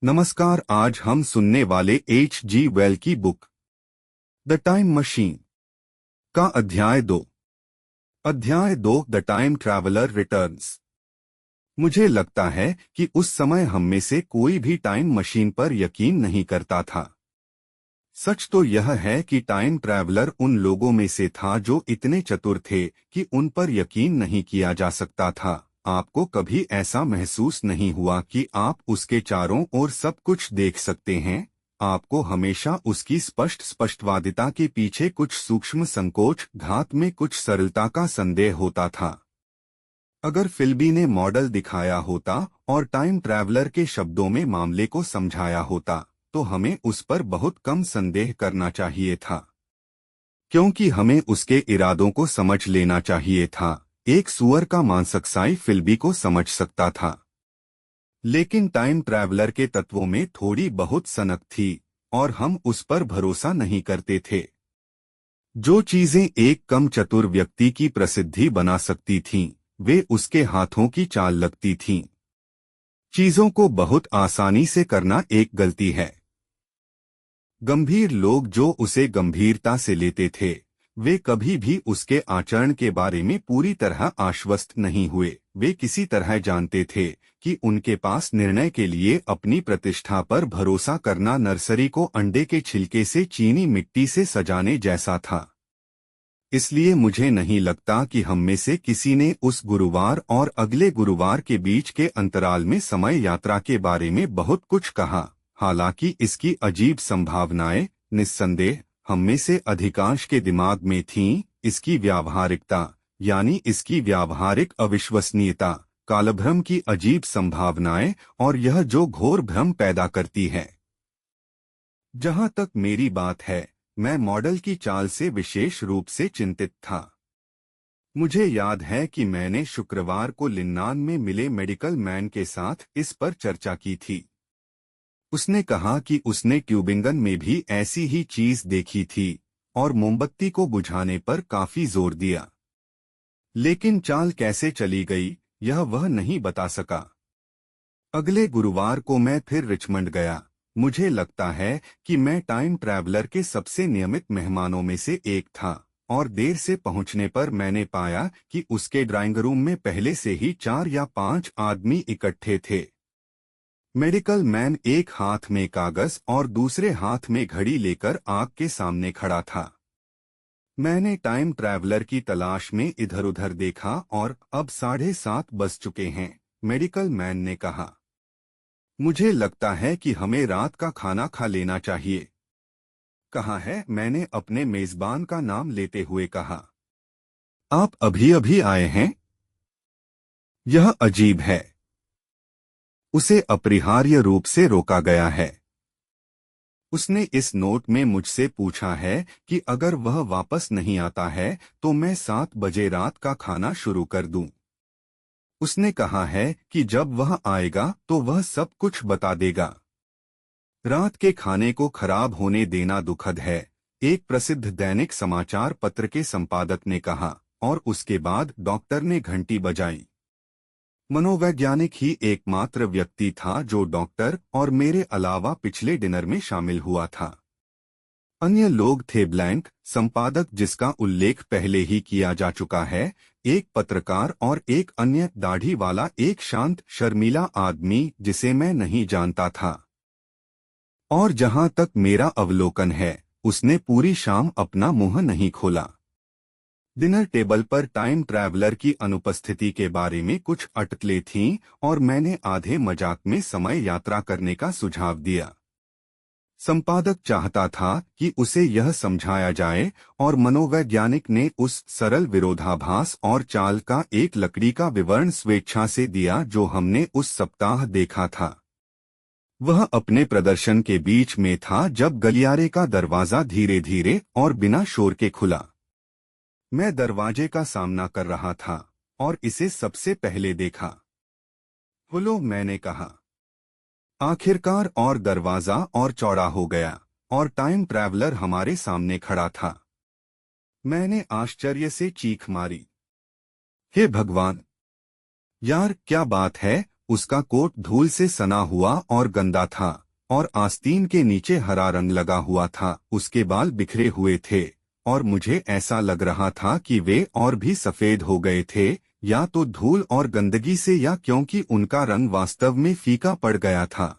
नमस्कार। आज हम सुनने वाले H.G. वेल की बुक द टाइम मशीन का अध्याय 2 द टाइम ट्रैवलर रिटर्न्स। मुझे लगता है कि उस समय हम में से कोई भी टाइम मशीन पर यकीन नहीं करता था। सच तो यह है कि टाइम ट्रैवलर उन लोगों में से था जो इतने चतुर थे कि उन पर यकीन नहीं किया जा सकता था। आपको कभी ऐसा महसूस नहीं हुआ कि आप उसके चारों ओर सब कुछ देख सकते हैं? आपको हमेशा उसकी स्पष्टवादिता के पीछे कुछ सूक्ष्म संकोच, घात में कुछ सरलता का संदेह होता था। अगर फिल्बी ने मॉडल दिखाया होता और टाइम ट्रैवलर के शब्दों में मामले को समझाया होता, तो हमें उस पर बहुत कम संदेह करना चाहिए था, क्योंकि हमें उसके इरादों को समझ लेना चाहिए था। एक सुअर का मांसकसाई फिल्बी को समझ सकता था, लेकिन टाइम ट्रैवलर के तत्वों में थोड़ी बहुत सनक थी और हम उस पर भरोसा नहीं करते थे। जो चीजें एक कम चतुर व्यक्ति की प्रसिद्धि बना सकती थीं, वे उसके हाथों की चाल लगती थीं। चीजों को बहुत आसानी से करना एक गलती है। गंभीर लोग जो उसे गंभीरता से लेते थे, वे कभी भी उसके आचरण के बारे में पूरी तरह आश्वस्त नहीं हुए। वे किसी तरह जानते थे कि उनके पास निर्णय के लिए अपनी प्रतिष्ठा पर भरोसा करना नर्सरी को अंडे के छिलके से चीनी मिट्टी से सजाने जैसा था। इसलिए मुझे नहीं लगता कि हम में से किसी ने उस गुरुवार और अगले गुरुवार के बीच के अंतराल में समय यात्रा के बारे में बहुत कुछ कहा। हालांकि इसकी अजीब संभावनाएं निस्संदेह हम में से अधिकांश के दिमाग में थीं। इसकी व्यावहारिकता, यानी इसकी व्यावहारिक अविश्वसनीयता, कालभ्रम की अजीब संभावनाएं और यह जो घोर भ्रम पैदा करती है। जहां तक मेरी बात है, मैं मॉडल की चाल से विशेष रूप से चिंतित था। मुझे याद है कि मैंने शुक्रवार को लिन्नान में मिले मेडिकल मैन के साथ इस पर चर्चा की थी। उसने कहा कि उसने ट्यूबिंगन में भी ऐसी ही चीज देखी थी और मोमबत्ती को बुझाने पर काफी जोर दिया, लेकिन चाल कैसे चली गई यह वह नहीं बता सका। अगले गुरुवार को मैं फिर रिचमंड गया। मुझे लगता है कि मैं टाइम ट्रैवलर के सबसे नियमित मेहमानों में से एक था, और देर से पहुंचने पर मैंने पाया कि उसके ड्राइंग रूम में पहले से ही 4 या 5 आदमी इकट्ठे थे। मेडिकल मैन एक हाथ में कागज और दूसरे हाथ में घड़ी लेकर आग के सामने खड़ा था। मैंने टाइम ट्रैवलर की तलाश में इधर उधर देखा और अब 7:30 बज चुके हैं, मेडिकल मैन ने कहा। मुझे लगता है कि हमें रात का खाना खा लेना चाहिए। कहाँ है? मैंने अपने मेजबान का नाम लेते हुए कहा। आप अभी अभी आए हैं? यह अजीब है। उसे अपरिहार्य रूप से रोका गया है। उसने इस नोट में मुझसे पूछा है कि अगर वह वापस नहीं आता है तो मैं 7 बजे रात का खाना शुरू कर दूं। उसने कहा है कि जब वह आएगा तो वह सब कुछ बता देगा। रात के खाने को खराब होने देना दुखद है, एक प्रसिद्ध दैनिक समाचार पत्र के संपादक ने कहा, और उसके बाद डॉक्टर ने घंटी बजाई। मनोवैज्ञानिक ही एकमात्र व्यक्ति था जो डॉक्टर और मेरे अलावा पिछले डिनर में शामिल हुआ था। अन्य लोग थे ब्लैंक, संपादक जिसका उल्लेख पहले ही किया जा चुका है, एक पत्रकार और एक अन्य दाढ़ी वाला एक शांत शर्मीला आदमी जिसे मैं नहीं जानता था। और जहां तक मेरा अवलोकन है, उसने पूरी शाम अपना मुंह नहीं खोला। डिनर टेबल पर टाइम ट्रैवलर की अनुपस्थिति के बारे में कुछ अटकलें थीं और मैंने आधे मजाक में समय यात्रा करने का सुझाव दिया। संपादक चाहता था कि उसे यह समझाया जाए और मनोवैज्ञानिक ने उस सरल विरोधाभास और चाल का एक लकड़ी का विवरण स्वेच्छा से दिया जो हमने उस सप्ताह देखा था। वह अपने प्रदर्शन के बीच में था जब गलियारे का दरवाजा धीरे धीरे और बिना शोर के खुला। मैं दरवाजे का सामना कर रहा था और इसे सबसे पहले देखा। खोलो, मैंने कहा। आखिरकार और दरवाजा और चौड़ा हो गया और टाइम ट्रैवलर हमारे सामने खड़ा था। मैंने आश्चर्य से चीख मारी, हे भगवान! यार, क्या बात है? उसका कोट धूल से सना हुआ और गंदा था और आस्तीन के नीचे हरा रंग लगा हुआ था। उसके बाल बिखरे हुए थे और मुझे ऐसा लग रहा था कि वे और भी सफेद हो गए थे, या तो धूल और गंदगी से या क्योंकि उनका रंग वास्तव में फीका पड़ गया था।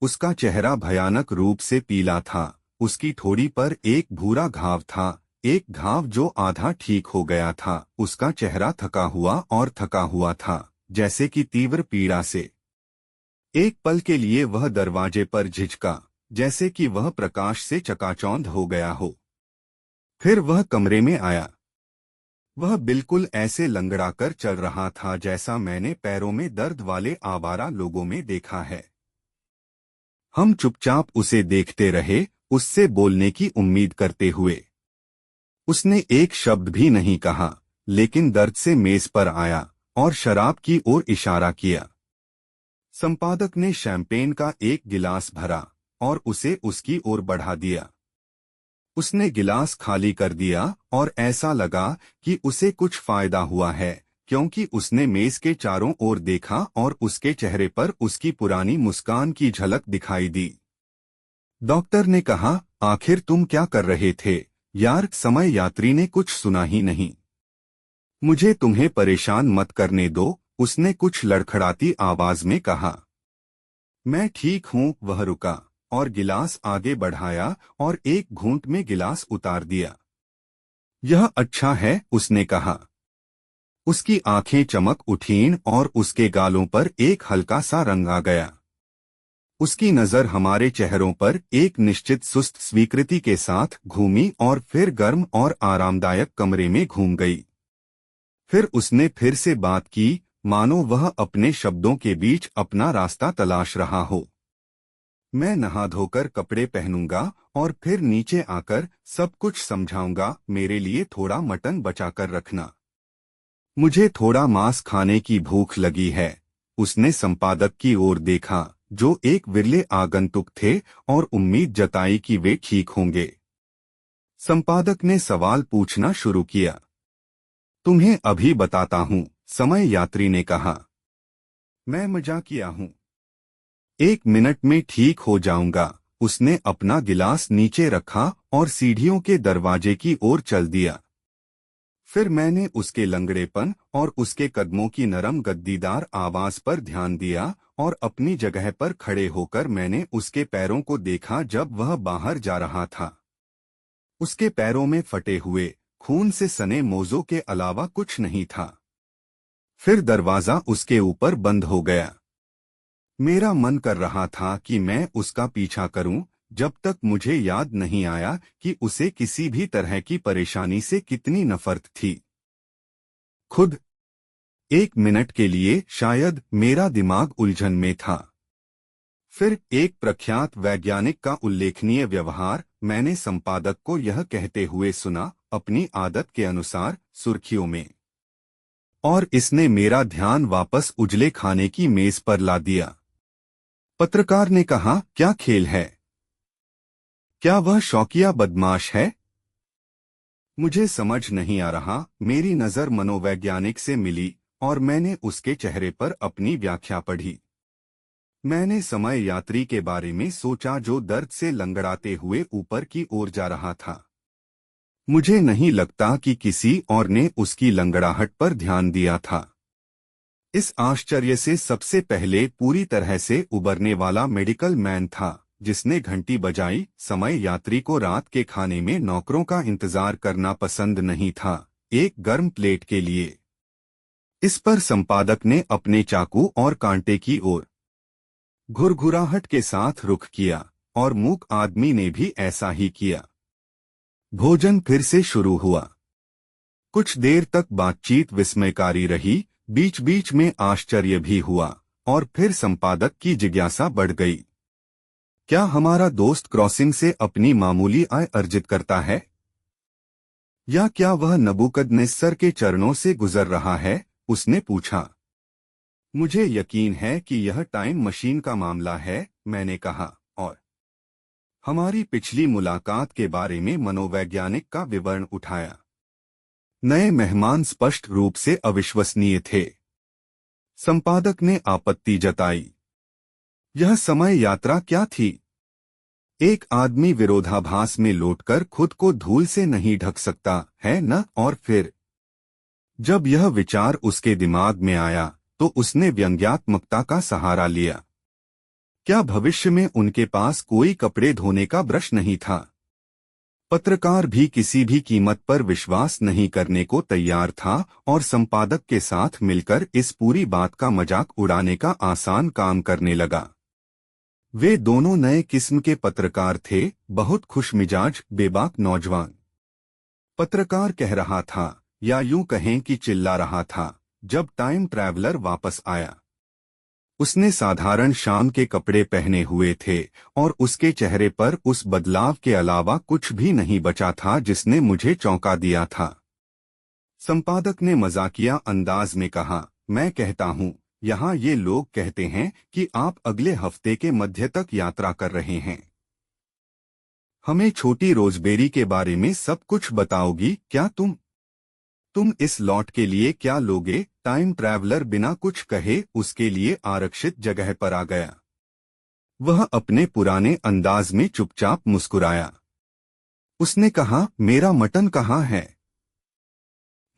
उसका चेहरा भयानक रूप से पीला था। उसकी ठोड़ी पर एक भूरा घाव था, एक घाव जो आधा ठीक हो गया था। उसका चेहरा थका हुआ था, जैसे कि तीव्र पीड़ा से। एक पल के लिए वह दरवाजे पर झिझका, जैसे कि वह प्रकाश से चकाचौंध हो गया हो। फिर वह कमरे में आया। वह बिल्कुल ऐसे लंगड़ाकर चल रहा था जैसा मैंने पैरों में दर्द वाले आवारा लोगों में देखा है। हम चुपचाप उसे देखते रहे, उससे बोलने की उम्मीद करते हुए। उसने एक शब्द भी नहीं कहा, लेकिन दर्द से मेज पर आया और शराब की ओर इशारा किया। संपादक ने शैंपेन का एक गिलास भरा और उसे उसकी ओर बढ़ा दिया। उसने गिलास खाली कर दिया और ऐसा लगा कि उसे कुछ फायदा हुआ है, क्योंकि उसने मेज के चारों ओर देखा और उसके चेहरे पर उसकी पुरानी मुस्कान की झलक दिखाई दी। डॉक्टर ने कहा, आखिर तुम क्या कर रहे थे यार? समय यात्री ने कुछ सुना ही नहीं। मुझे तुम्हें परेशान मत करने दो, उसने कुछ लड़खड़ाती आवाज में कहा। मैं ठीक हूँ, वह रुका और गिलास आगे बढ़ाया और एक घूंट में गिलास उतार दिया। यह अच्छा है, उसने कहा। उसकी आंखें चमक उठीं और उसके गालों पर एक हल्का सा रंग आ गया। उसकी नजर हमारे चेहरों पर एक निश्चित सुस्त स्वीकृति के साथ घूमी और फिर गर्म और आरामदायक कमरे में घूम गई। फिर उसने फिर से बात की, मानो वह अपने शब्दों के बीच अपना रास्ता तलाश रहा हो। मैं नहा धोकर कपड़े पहनूंगा और फिर नीचे आकर सब कुछ समझाऊंगा। मेरे लिए थोड़ा मटन बचाकर रखना। मुझे थोड़ा मांस खाने की भूख लगी है। उसने संपादक की ओर देखा, जो एक विरले आगंतुक थे, और उम्मीद जताई कि वे ठीक होंगे। संपादक ने सवाल पूछना शुरू किया। तुम्हें अभी बताता हूँ, समय यात्री ने कहा। मैं मजाकिया हूँ। 1 मिनट में ठीक हो जाऊंगा। उसने अपना गिलास नीचे रखा और सीढ़ियों के दरवाजे की ओर चल दिया। फिर मैंने उसके लंगड़ेपन और उसके कदमों की नरम गद्दीदार आवाज पर ध्यान दिया और अपनी जगह पर खड़े होकर मैंने उसके पैरों को देखा जब वह बाहर जा रहा था। उसके पैरों में फटे हुए, खून से सने मोज़ों के अलावा कुछ नहीं था। फिर दरवाजा उसके ऊपर बंद हो गया। मेरा मन कर रहा था कि मैं उसका पीछा करूं, जब तक मुझे याद नहीं आया कि उसे किसी भी तरह की परेशानी से कितनी नफरत थी। खुद 1 मिनट के लिए शायद मेरा दिमाग उलझन में था। फिर एक प्रख्यात वैज्ञानिक का उल्लेखनीय व्यवहार मैंने संपादक को यह कहते हुए सुना, अपनी आदत के अनुसार, सुर्खियों में। और इसने मेरा ध्यान वापस उजले खाने की मेज पर ला दिया। पत्रकार ने कहा, क्या खेल है? क्या वह शौकिया बदमाश है? मुझे समझ नहीं आ रहा। मेरी नजर मनोवैज्ञानिक से मिली और मैंने उसके चेहरे पर अपनी व्याख्या पढ़ी। मैंने समय यात्री के बारे में सोचा, जो दर्द से लंगड़ाते हुए ऊपर की ओर जा रहा था। मुझे नहीं लगता कि किसी और ने उसकी लंगड़ाहट पर ध्यान दिया था। इस आश्चर्य से सबसे पहले पूरी तरह से उबरने वाला मेडिकल मैन था, जिसने घंटी बजाई। समय यात्री को रात के खाने में नौकरों का इंतजार करना पसंद नहीं था, एक गर्म प्लेट के लिए। इस पर संपादक ने अपने चाकू और कांटे की ओर घुरघुराहट के साथ रुख किया और मूक आदमी ने भी ऐसा ही किया। भोजन फिर से शुरू हुआ। कुछ देर तक बातचीत विस्मयकारी रही, बीच बीच में आश्चर्य भी हुआ, और फिर संपादक की जिज्ञासा बढ़ गई। क्या हमारा दोस्त क्रॉसिंग से अपनी मामूली आय अर्जित करता है? या क्या वह नबूकदनेस्सर के चरणों से गुजर रहा है? उसने पूछा। मुझे यकीन है कि यह टाइम मशीन का मामला है, मैंने कहा, और हमारी पिछली मुलाकात के बारे में मनोवैज्ञानिक का विवरण उठाया। नए मेहमान स्पष्ट रूप से अविश्वसनीय थे। संपादक ने आपत्ति जताई। यह समय यात्रा क्या थी? एक आदमी विरोधाभास में लौटकर खुद को धूल से नहीं ढक सकता है न? और फिर जब यह विचार उसके दिमाग में आया तो उसने व्यंग्यात्मकता का सहारा लिया। क्या भविष्य में उनके पास कोई कपड़े धोने का ब्रश नहीं था? पत्रकार भी किसी भी कीमत पर विश्वास नहीं करने को तैयार था और संपादक के साथ मिलकर इस पूरी बात का मजाक उड़ाने का आसान काम करने लगा। वे दोनों नए किस्म के पत्रकार थे, बहुत खुशमिजाज बेबाक नौजवान। पत्रकार कह रहा था, या यूं कहें कि चिल्ला रहा था, जब टाइम ट्रैवलर वापस आया। उसने साधारण शाम के कपड़े पहने हुए थे और उसके चेहरे पर उस बदलाव के अलावा कुछ भी नहीं बचा था जिसने मुझे चौंका दिया था। संपादक ने मजाकिया अंदाज में कहा, मैं कहता हूं, यहाँ ये लोग कहते हैं कि आप अगले हफ्ते के मध्य तक यात्रा कर रहे हैं। हमें छोटी रोजबेरी के बारे में सब कुछ बताओगी क्या तुम इस लॉट के लिए क्या लोगे? टाइम ट्रैवलर बिना कुछ कहे उसके लिए आरक्षित जगह पर आ गया। वह अपने पुराने अंदाज में चुपचाप मुस्कुराया। उसने कहा, मेरा मटन कहाँ है?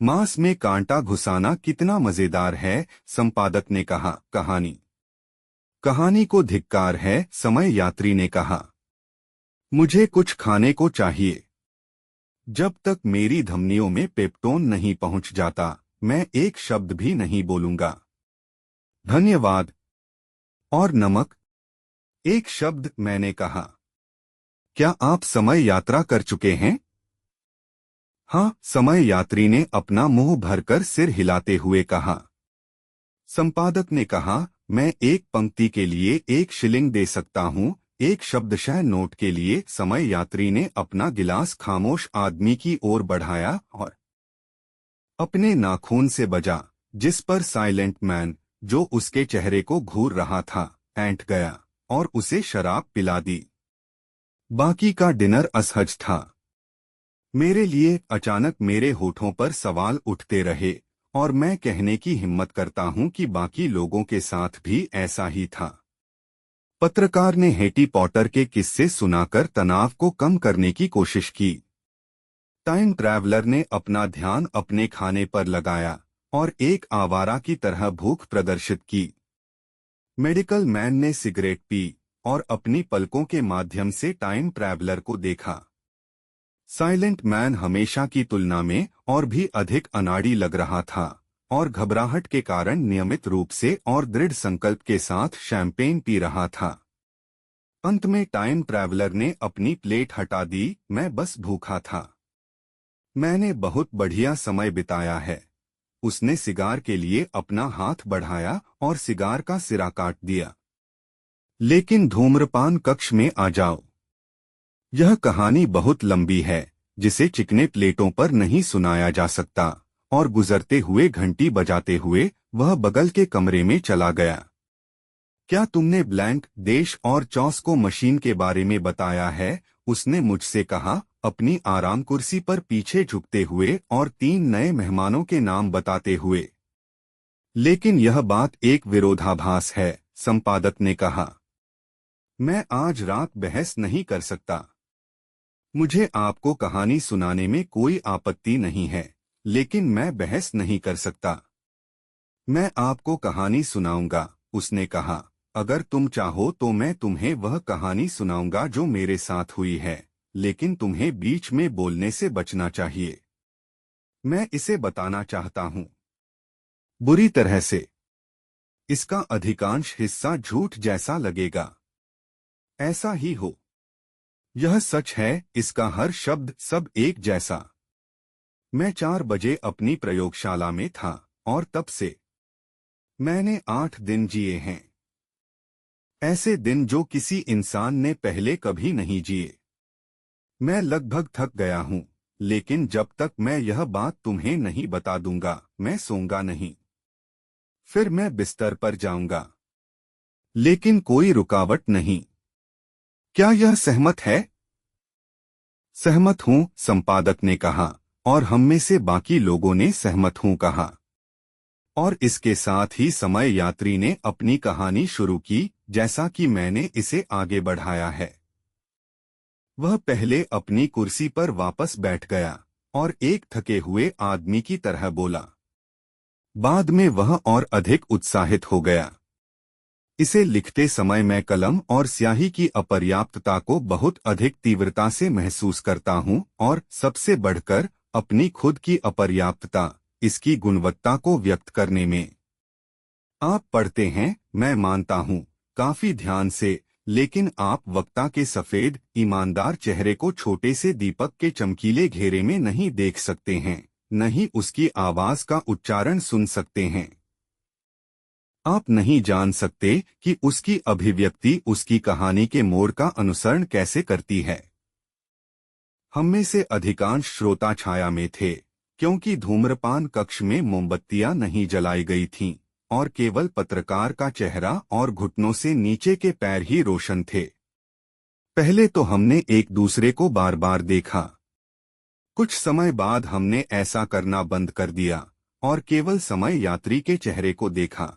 मांस में कांटा घुसाना कितना मजेदार है, संपादक ने कहा। कहानी को धिक्कार है, समय यात्री ने कहा। मुझे कुछ खाने को चाहिए। जब तक मेरी धमनियों में पेप्टोन नहीं पहुंच जाता, मैं एक शब्द भी नहीं बोलूंगा। धन्यवाद। और नमक? एक शब्द, मैंने कहा। क्या आप समय यात्रा कर चुके हैं? हाँ, समय यात्री ने अपना मुंह भरकर सिर हिलाते हुए कहा। संपादक ने कहा, मैं एक पंक्ति के लिए 1 शिलिंग दे सकता हूं, एक शब्दशः नोट के लिए। समय यात्री ने अपना गिलास खामोश आदमी की ओर बढ़ाया और अपने नाखून से बजा, जिस पर साइलेंट मैन, जो उसके चेहरे को घूर रहा था, ऐंठ गया और उसे शराब पिला दी। बाकी का डिनर असहज था मेरे लिए। अचानक मेरे होठों पर सवाल उठते रहे और मैं कहने की हिम्मत करता हूं कि बाकी लोगों के साथ भी ऐसा ही था। पत्रकार ने हैरी पॉटर के किस्से सुनाकर तनाव को कम करने की कोशिश की। टाइम ट्रैवलर ने अपना ध्यान अपने खाने पर लगाया और एक आवारा की तरह भूख प्रदर्शित की। मेडिकल मैन ने सिगरेट पी और अपनी पलकों के माध्यम से टाइम ट्रैवलर को देखा। साइलेंट मैन हमेशा की तुलना में और भी अधिक अनाड़ी लग रहा था और घबराहट के कारण नियमित रूप से और दृढ़ संकल्प के साथ शैंपेन पी रहा था। अंत में टाइम ट्रैवलर ने अपनी प्लेट हटा दी। मैं बस भूखा था। मैंने बहुत बढ़िया समय बिताया है। उसने सिगार के लिए अपना हाथ बढ़ाया और सिगार का सिरा काट दिया। लेकिन धूम्रपान कक्ष में आ जाओ। यह कहानी बहुत लंबी है, जिसे चिकने प्लेटों पर नहीं सुनाया जा सकता। और गुजरते हुए घंटी बजाते हुए वह बगल के कमरे में चला गया। क्या तुमने ब्लैंक देश और चॉस्को मशीन के बारे में बताया है? उसने मुझसे कहा, अपनी आराम कुर्सी पर पीछे झुकते हुए और 3 नए मेहमानों के नाम बताते हुए। लेकिन यह बात एक विरोधाभास है, संपादक ने कहा। मैं आज रात बहस नहीं कर सकता। मुझे आपको कहानी सुनाने में कोई आपत्ति नहीं है, लेकिन मैं बहस नहीं कर सकता। मैं आपको कहानी सुनाऊंगा, उसने कहा। अगर तुम चाहो तो मैं तुम्हें वह कहानी सुनाऊंगा जो मेरे साथ हुई है, लेकिन तुम्हें बीच में बोलने से बचना चाहिए। मैं इसे बताना चाहता हूं बुरी तरह से। इसका अधिकांश हिस्सा झूठ जैसा लगेगा। ऐसा ही हो। यह सच है, इसका हर शब्द सब एक जैसा। मैं 4 बजे अपनी प्रयोगशाला में था और तब से मैंने 8 दिन जिए हैं। ऐसे दिन जो किसी इंसान ने पहले कभी नहीं जिए। मैं लगभग थक गया हूं, लेकिन जब तक मैं यह बात तुम्हें नहीं बता दूंगा, मैं सोऊंगा नहीं। फिर मैं बिस्तर पर जाऊंगा। लेकिन कोई रुकावट नहीं। क्या यह सहमत है? सहमत हूं, संपादक ने कहा, और हम में से बाकी लोगों ने सहमत हूं कहा। और इसके साथ ही समय यात्री ने अपनी कहानी शुरू की, जैसा कि मैंने इसे आगे बढ़ाया है। वह पहले अपनी कुर्सी पर वापस बैठ गया और एक थके हुए आदमी की तरह बोला। बाद में वह और अधिक उत्साहित हो गया। इसे लिखते समय मैं कलम और स्याही की अपर्याप्तता को बहुत अधिक तीव्रता से महसूस करता हूं, और सबसे बढ़कर अपनी खुद की अपर्याप्तता, इसकी गुणवत्ता को व्यक्त करने में। आप पढ़ते हैं, मैं मानता हूं, काफी ध्यान से, लेकिन आप वक्ता के सफेद, ईमानदार चेहरे को छोटे से दीपक के चमकीले घेरे में नहीं देख सकते हैं, न ही उसकी आवाज का उच्चारण सुन सकते हैं। आप नहीं जान सकते कि उसकी अभिव्यक्ति उसकी कहानी के मोड़ का अनुसरण कैसे करती है। हम में से अधिकांश श्रोता छाया में थे, क्योंकि धूम्रपान कक्ष में मोमबत्तियां नहीं जलाई गई थीं, और केवल पत्रकार का चेहरा और घुटनों से नीचे के पैर ही रोशन थे। पहले तो हमने एक दूसरे को बार बार देखा। कुछ समय बाद हमने ऐसा करना बंद कर दिया और केवल समय यात्री के चेहरे को देखा।